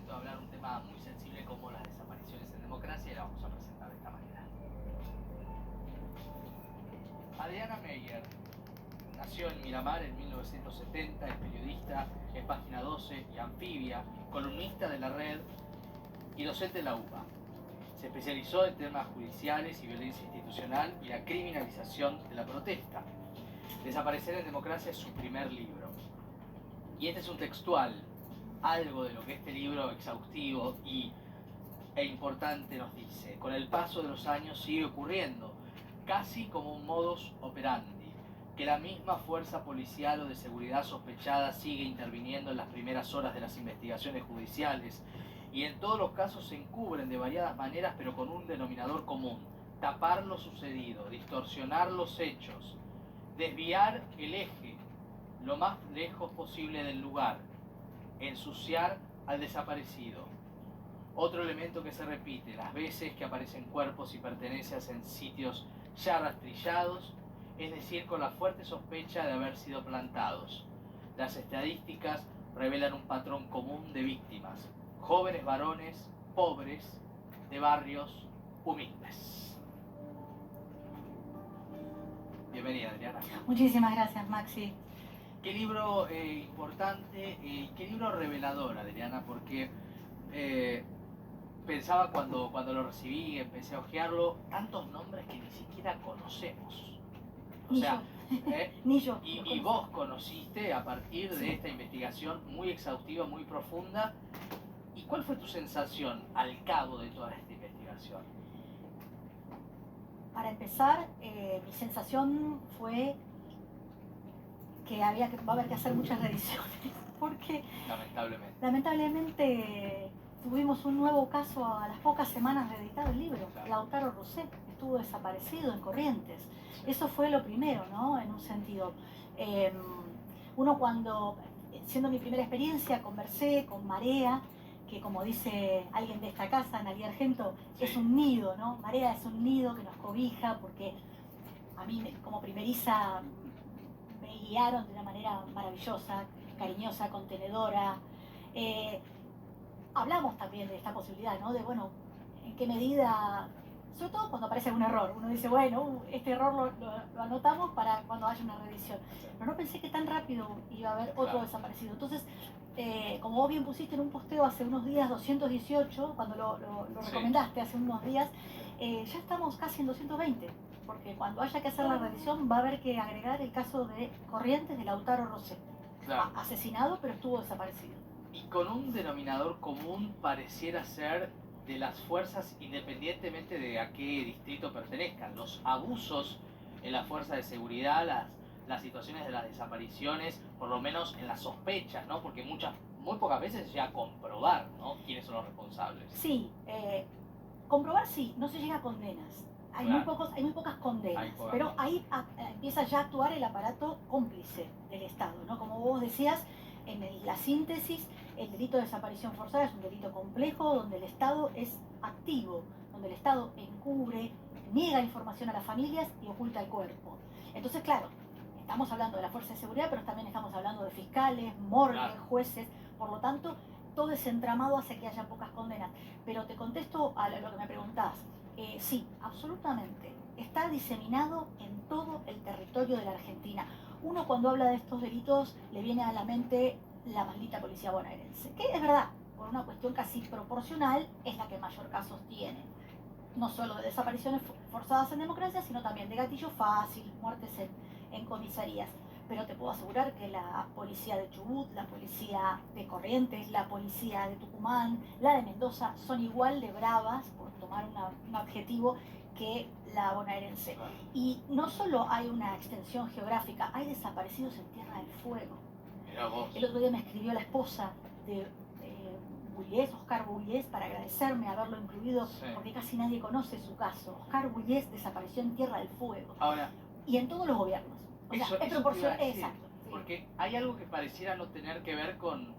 momento de hablar un tema muy sensible como las desapariciones en democracia y la vamos a presentar de esta manera. Adriana Meyer nació en Miramar en 1970, es periodista, es Página 12 y Anfibia, columnista de La Red y docente en la UBA. Se especializó en temas judiciales y violencia institucional y la criminalización de la protesta. Desaparecer en democracia es su primer libro. Y este es un textual, algo de lo que este libro exhaustivo e importante nos dice. Con el paso de los años sigue ocurriendo, casi como un modus operandi, que la misma fuerza policial o de seguridad sospechada sigue interviniendo en las primeras horas de las investigaciones judiciales y en todos los casos se encubren de variadas maneras pero con un denominador común: tapar lo sucedido, distorsionar los hechos, desviar el eje lo más lejos posible del lugar, ensuciar al desaparecido. Otro elemento que se repite, las veces que aparecen cuerpos y pertenencias en sitios ya rastrillados, es decir, con la fuerte sospecha de haber sido plantados. Las estadísticas revelan un patrón común de víctimas: jóvenes varones, pobres, de barrios humildes. Bienvenida, Adriana. Muchísimas gracias, Maxi. Qué libro importante y qué libro revelador, Adriana, porque pensaba cuando lo recibí y empecé a hojearlo, tantos nombres que ni siquiera conocemos. O Ni sea, ni yo. Y vos conociste a partir de esta investigación muy exhaustiva, muy profunda. ¿Y cuál fue tu sensación al cabo de toda esta investigación? Para empezar, mi sensación fue que va a haber que hacer muchas revisiones, porque lamentablemente tuvimos un nuevo caso a las pocas semanas de editar el libro. Claro. Lautaro Roset estuvo desaparecido en Corrientes. Eso fue lo primero, ¿no? En un sentido. Uno cuando, siendo mi primera experiencia, conversé con Marea, que como dice alguien de esta casa, Analía Argento, sí, es un nido, ¿no? Marea es un nido que nos cobija, porque a mí como primeriza me guiaron de una manera maravillosa, cariñosa, contenedora. Hablamos también de esta posibilidad, ¿no? De, bueno, en qué medida, sobre todo cuando aparece un error, uno dice, bueno, este error lo anotamos para cuando haya una revisión. Pero no pensé que tan rápido iba a haber otro desaparecido. Entonces, como vos bien pusiste en un posteo hace unos días, 218, cuando lo recomendaste hace unos días, ya estamos casi en 220, porque cuando haya que hacer la revisión va a haber que agregar el caso de Corrientes de Lautaro Roset. Claro. Asesinado, pero estuvo desaparecido. Y con un denominador común pareciera ser de las fuerzas, independientemente de a qué distrito pertenezcan. Los abusos en la fuerza de seguridad, las situaciones de las desapariciones, por lo menos en las sospechas, ¿no? Porque muy pocas veces se llega a comprobar, ¿no?, quiénes son los responsables. Sí, comprobar sí, no se llega a condenas. Hay, claro, muy pocas condenas, pero ahí empieza ya a actuar el aparato cómplice del Estado, ¿no? Como vos decías, en la síntesis, el delito de desaparición forzada es un delito complejo donde el Estado es activo, donde el Estado encubre, niega información a las familias y oculta el cuerpo. Entonces, claro, estamos hablando de la fuerza de seguridad, pero también estamos hablando de fiscales, morgues, claro, jueces, por lo tanto, todo ese entramado hace que haya pocas condenas. Pero te contesto a lo que me preguntás. Sí, absolutamente. Está diseminado en todo el territorio de la Argentina. Uno cuando habla de estos delitos le viene a la mente la maldita policía bonaerense, que es verdad, por una cuestión casi proporcional, es la que mayor casos tiene. No solo de desapariciones forzadas en democracia, sino también de gatillo fácil, muertes en comisarías. Pero te puedo asegurar que la policía de Chubut, la policía de Corrientes, la policía de Tucumán, la de Mendoza, son igual de bravas, por tomar un adjetivo, que la bonaerense. Y no solo hay una extensión geográfica, hay desaparecidos en Tierra del Fuego. El otro día me escribió la esposa de Bullies, Oscar Bullies, para agradecerme haberlo incluido, sí, porque casi nadie conoce su caso. Oscar Bullies desapareció en Tierra del Fuego. Ahora, y en todos los gobiernos. O sea, es proporcional. Exacto. Sí. Porque hay algo que pareciera no tener que ver con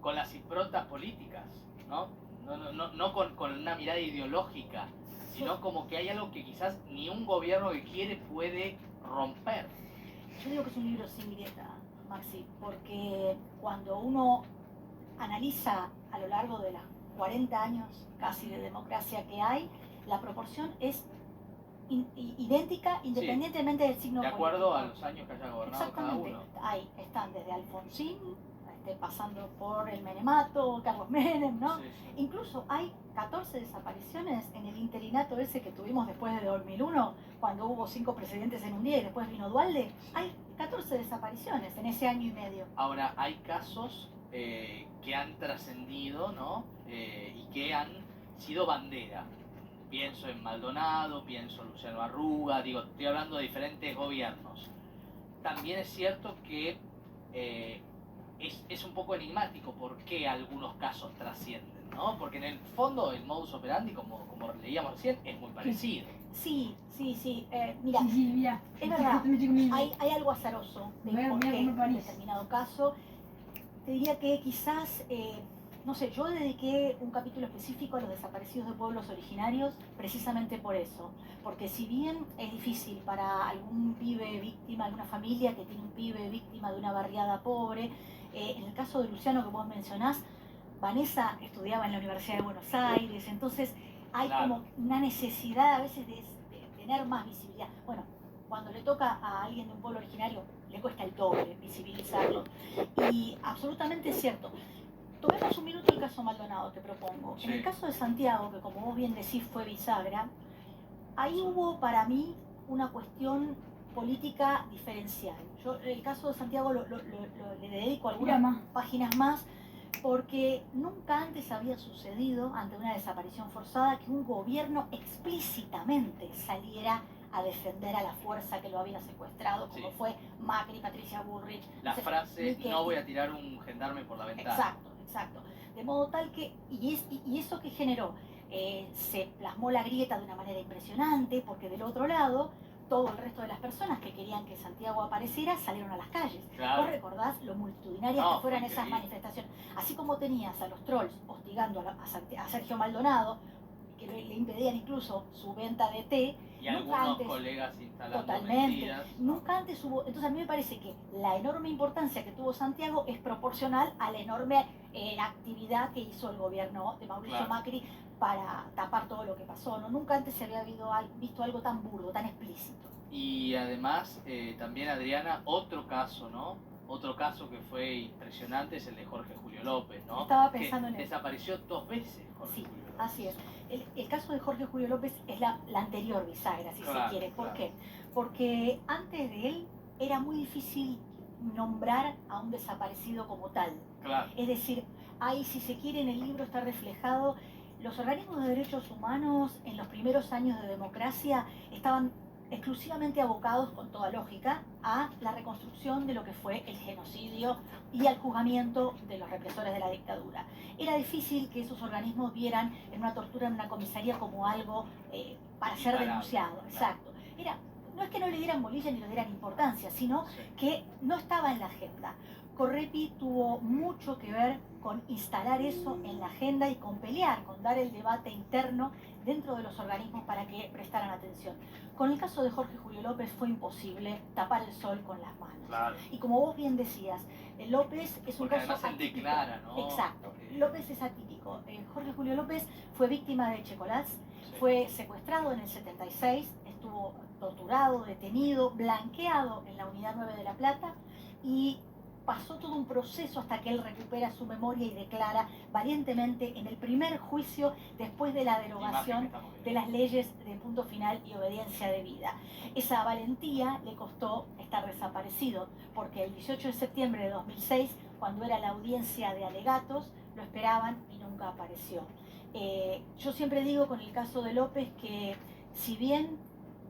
las improntas políticas, ¿no? No con una mirada ideológica, sino como que hay algo que quizás ni un gobierno que quiere puede romper. Yo digo que es un libro sin grieta, Maxi, porque cuando uno analiza a lo largo de los 40 años casi de democracia que hay, la proporción es idéntica independientemente del signo político. De acuerdo político. A los años que haya gobernado cada uno. Ahí están desde Alfonsín, pasando por el Menemato, Carlos Menem, ¿no? Incluso hay 14 desapariciones en el interinato ese que tuvimos después de 2001, cuando hubo 5 presidentes en un día y después vino Duhalde. Hay 14 desapariciones en ese año y medio. Ahora, hay casos que han trascendido, ¿no? Y que han sido bandera. Pienso en Maldonado, pienso en Luciano Arruga, digo, estoy hablando de diferentes gobiernos. También es cierto que es un poco enigmático por qué algunos casos trascienden, ¿no? Porque en el fondo el modus operandi, como leíamos recién, es muy parecido. Sí. Mira, es verdad, hay algo azaroso de por qué en determinado caso. Te diría que quizás, no sé, yo dediqué un capítulo específico a los desaparecidos de pueblos originarios precisamente por eso. Porque si bien es difícil para algún pibe víctima, alguna familia que tiene un pibe víctima de una barriada pobre, en el caso de Luciano que vos mencionás, Vanessa estudiaba en la Universidad de Buenos Aires, entonces hay como una necesidad a veces de tener más visibilidad. Bueno, cuando le toca a alguien de un pueblo originario, le cuesta el doble visibilizarlo. Y absolutamente es cierto. Tomemos un minuto el caso Maldonado, te propongo. En el caso de Santiago, que como vos bien decís fue bisagra, ahí hubo para mí una cuestión política diferencial. Yo el caso de Santiago le dedico algunas páginas más, porque nunca antes había sucedido, ante una desaparición forzada, que un gobierno explícitamente saliera a defender a la fuerza que lo había secuestrado, como fue Macri, Patricia Bullrich. La frase, no voy a tirar un gendarme por la ventana. Exacto. De modo tal que, y eso que generó, se plasmó la grieta de una manera impresionante, porque del otro lado, todo el resto de las personas que querían que Santiago apareciera salieron a las calles. Claro. ¿Vos recordás lo multitudinarias que fueron esas manifestaciones? Así como tenías a los trolls hostigando a Sergio Maldonado, que le impedían incluso su venta de té. Y algunos colegas instalando totalmente. Mentiras. Nunca antes hubo. Entonces a mí me parece que la enorme importancia que tuvo Santiago es proporcional a la enorme actividad que hizo el gobierno de Mauricio Macri para tapar todo lo que pasó, ¿no? Nunca antes se había visto algo tan burdo, tan explícito. Y además, también Adriana, otro caso, ¿no? Otro caso que fue impresionante es el de Jorge Julio López, ¿no? Estaba pensando en él. Desapareció 2 veces Jorge Julio López. Así es. El caso de Jorge Julio López es la anterior bisagra, si se quiere. ¿Por qué? Porque antes de él era muy difícil nombrar a un desaparecido como tal. Es decir, ahí, si se quiere, en el libro está reflejado. Los organismos de derechos humanos en los primeros años de democracia estaban exclusivamente abocados, con toda lógica, a la reconstrucción de lo que fue el genocidio y al juzgamiento de los represores de la dictadura. Era difícil que esos organismos vieran en una tortura en una comisaría como algo para ser denunciado. Exacto. No es que no le dieran bolilla ni le dieran importancia, sino que no estaba en la agenda. Correpi tuvo mucho que ver con instalar eso en la agenda y con pelear, con dar el debate interno dentro de los organismos para que prestaran atención. Con el caso de Jorge Julio López fue imposible tapar el sol con las manos. Y como vos bien decías, López es un caso atípico. Declara, ¿no? Exacto. López es atípico. Jorge Julio López fue víctima de Checolats, fue secuestrado en el 76, estuvo torturado, detenido, blanqueado en la Unidad 9 de La Plata y pasó todo un proceso hasta que él recupera su memoria y declara valientemente en el primer juicio después de la derogación de las leyes de punto final y obediencia debida. Esa valentía le costó estar desaparecido, porque el 18 de septiembre de 2006, cuando era la audiencia de alegatos, lo esperaban y nunca apareció. Yo siempre digo con el caso de López que si bien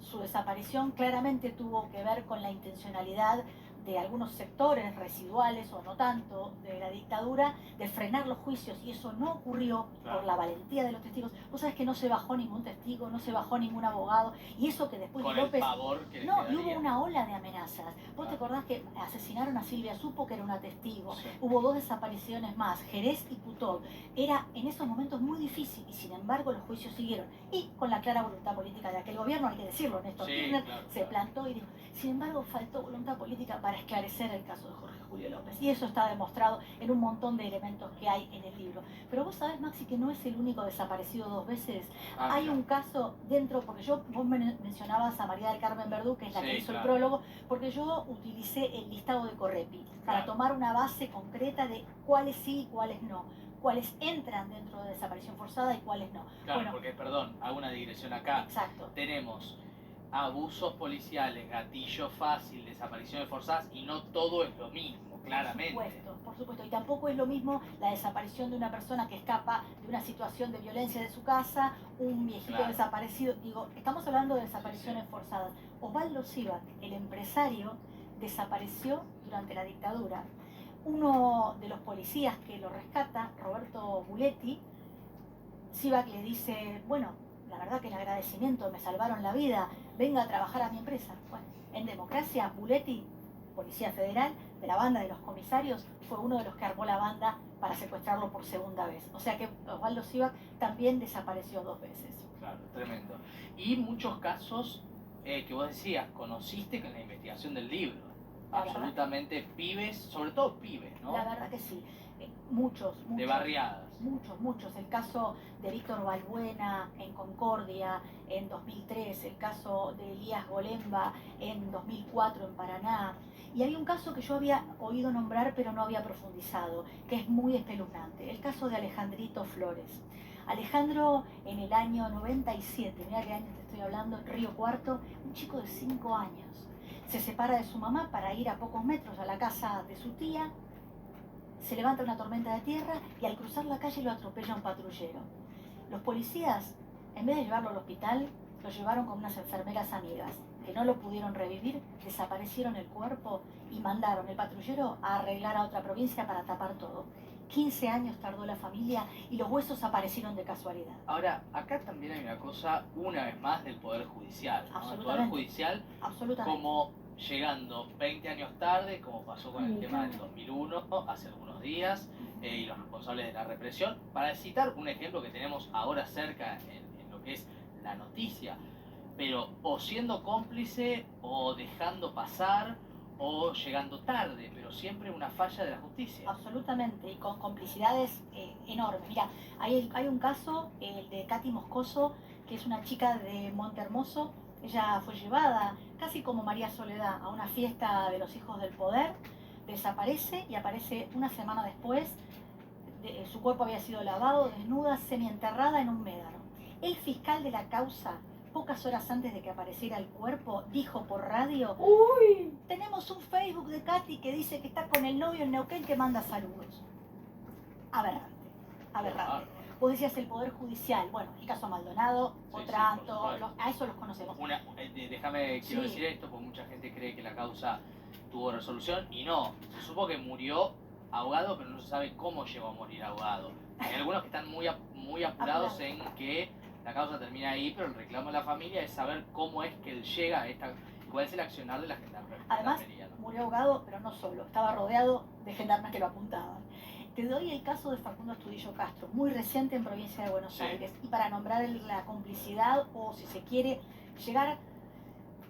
su desaparición claramente tuvo que ver con la intencionalidad de algunos sectores residuales o no tanto de la dictadura, de frenar los juicios, y eso no ocurrió por la valentía de los testigos. Vos sabés que no se bajó ningún testigo, no se bajó ningún abogado, y eso que después con de López... y hubo una ola de amenazas. Vos te acordás que asesinaron a Silvia Supo, que era una testigo. Hubo 2 desapariciones más, Jerez y Putó. Era en esos momentos muy difícil, y sin embargo los juicios siguieron. Y con la clara voluntad política de aquel gobierno, hay que decirlo, Néstor Kirchner se plantó y dijo, sin embargo faltó voluntad política para para esclarecer el caso de Jorge Julio López. Y eso está demostrado en un montón de elementos que hay en el libro. Pero vos sabés, Maxi, que no es el único desaparecido 2 veces. Hay un caso dentro, porque vos mencionabas a María del Carmen Verdú, que es la que hizo el prólogo, porque yo utilicé el listado de Correpi para tomar una base concreta de cuáles sí y cuáles no, cuáles entran dentro de desaparición forzada y cuáles no. Claro, bueno, porque, perdón, hago una digresión acá. Exacto. Tenemos abusos policiales, gatillo fácil, desapariciones forzadas, y no todo es lo mismo, claramente. Por supuesto. Y tampoco es lo mismo la desaparición de una persona que escapa de una situación de violencia de su casa, un viejito desaparecido. Digo, estamos hablando de desapariciones forzadas. Osvaldo Sivak, el empresario, desapareció durante la dictadura. Uno de los policías que lo rescata, Roberto Buletti, Sivak le dice, bueno, la verdad que en agradecimiento me salvaron la vida, venga a trabajar a mi empresa. Bueno, en democracia, Buletti, policía federal, de la banda de los comisarios, fue uno de los que armó la banda para secuestrarlo por segunda vez. O sea que Osvaldo Sivak también desapareció 2 veces. Claro, tremendo. Y muchos casos que vos decías, conociste con la investigación del libro. Absolutamente pibes, sobre todo pibes, ¿no? La verdad que sí. Muchos. De barriadas. Muchos. El caso de Víctor Balbuena en Concordia en 2003, el caso de Elías Golemba en 2004 en Paraná. Y hay un caso que yo había oído nombrar pero no había profundizado, que es muy espeluznante, el caso de Alejandrito Flores. Alejandro en el año 97, mira qué año te estoy hablando, en Río Cuarto, un chico de 5 años. Se separa de su mamá para ir a pocos metros a la casa de su tía, se levanta una tormenta de tierra y al cruzar la calle lo atropella un patrullero. Los policías, en vez de llevarlo al hospital, lo llevaron con unas enfermeras amigas, que no lo pudieron revivir, desaparecieron el cuerpo y mandaron el patrullero a arreglar a otra provincia para tapar todo. 15 años tardó la familia y los huesos aparecieron de casualidad. Ahora, acá también hay una cosa, una vez más, del Poder Judicial, ¿no? El Poder Judicial como llegando 20 años tarde, como pasó con el tema del 2001, hace algunos días, y los responsables de la represión, para citar un ejemplo que tenemos ahora cerca en lo que es la noticia, pero o siendo cómplice, o dejando pasar, o llegando tarde, pero siempre una falla de la justicia. Absolutamente, y con complicidades enormes. Mira, hay un caso, el de Katy Moscoso, que es una chica de Montehermoso. Ella fue llevada, casi como María Soledad, a una fiesta de los hijos del poder, desaparece y aparece una semana después. Su cuerpo había sido lavado, desnuda, semienterrada en un médano. El fiscal de la causa, pocas horas antes de que apareciera el cuerpo, dijo por radio: ¡Uy! Tenemos un Facebook de Katy que dice que está con el novio en Neuquén que manda saludos. Aberrante. Vos decías el Poder Judicial, bueno, el caso Maldonado, Otranto, a eso los conocemos. Quiero decir esto, porque mucha gente cree que la causa tuvo resolución, y no, se supo que murió ahogado, pero no se sabe cómo llegó a morir ahogado. Hay algunos que están muy apurados en que la causa termina ahí, pero el reclamo de la familia es saber cómo es que él llega a esta, cuál es el accionar de la gendarmería. Además, murió ahogado, pero no solo, estaba rodeado de gendarmes que lo apuntaban. Te doy el caso de Facundo Astudillo Castro, muy reciente en provincia de Buenos Aires, y para nombrar la complicidad, o si se quiere, llegar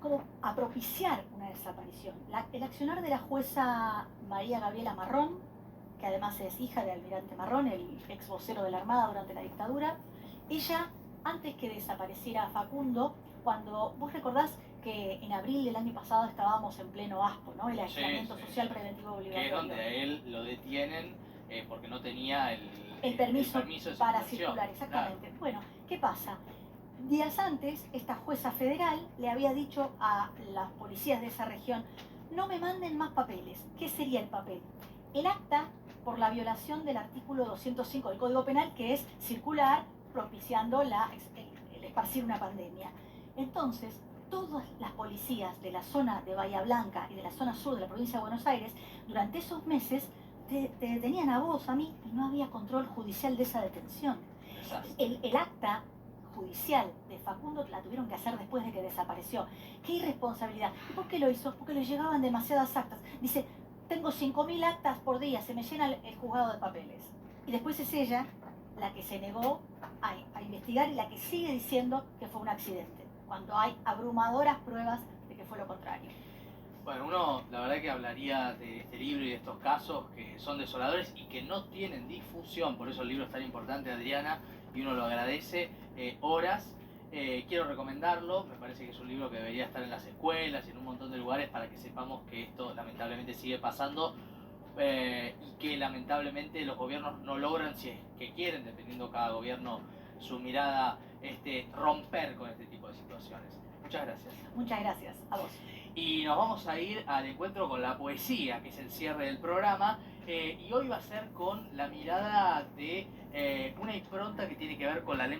como a propiciar una desaparición. El accionar de la jueza María Gabriela Marrón, que además es hija de Almirante Marrón, el ex vocero de la Armada durante la dictadura, ella, antes que desapareciera Facundo, cuando vos recordás que en abril del año pasado estábamos en pleno ASPO, ¿no? El aislamiento social preventivo obligatorio. Que es donde a él lo detienen porque no tenía el permiso para circular, exactamente. Claro. Bueno, ¿qué pasa? Días antes, esta jueza federal le había dicho a las policías de esa región: no me manden más papeles. ¿Qué sería el papel? El acta por la violación del artículo 205 del Código Penal, que es circular propiciando el esparcir una pandemia. Entonces, todas las policías de la zona de Bahía Blanca y de la zona sur de la provincia de Buenos Aires, durante esos meses, te detenían a vos, a mí, y no había control judicial de esa detención. El acta judicial de Facundo la tuvieron que hacer después de que desapareció. ¡Qué irresponsabilidad! ¿Y por qué lo hizo? Porque le llegaban demasiadas actas. Dice: tengo 5.000 actas por día, se me llena el juzgado de papeles. Y después es ella la que se negó a investigar y la que sigue diciendo que fue un accidente, cuando hay abrumadoras pruebas de que fue lo contrario. Bueno, uno la verdad que hablaría de este libro y de estos casos que son desoladores y que no tienen difusión, por eso el libro es tan importante, Adriana, y uno lo agradece, horas. Quiero recomendarlo, me parece que es un libro que debería estar en las escuelas y en un montón de lugares para que sepamos que esto lamentablemente sigue pasando, y que lamentablemente los gobiernos no logran, si es que quieren, dependiendo cada gobierno su mirada, romper con este tipo de situaciones. Muchas gracias. Muchas gracias, a vos. Y nos vamos a ir al encuentro con la poesía, que es el cierre del programa, y hoy va a ser con la mirada de una impronta que tiene que ver con la lengua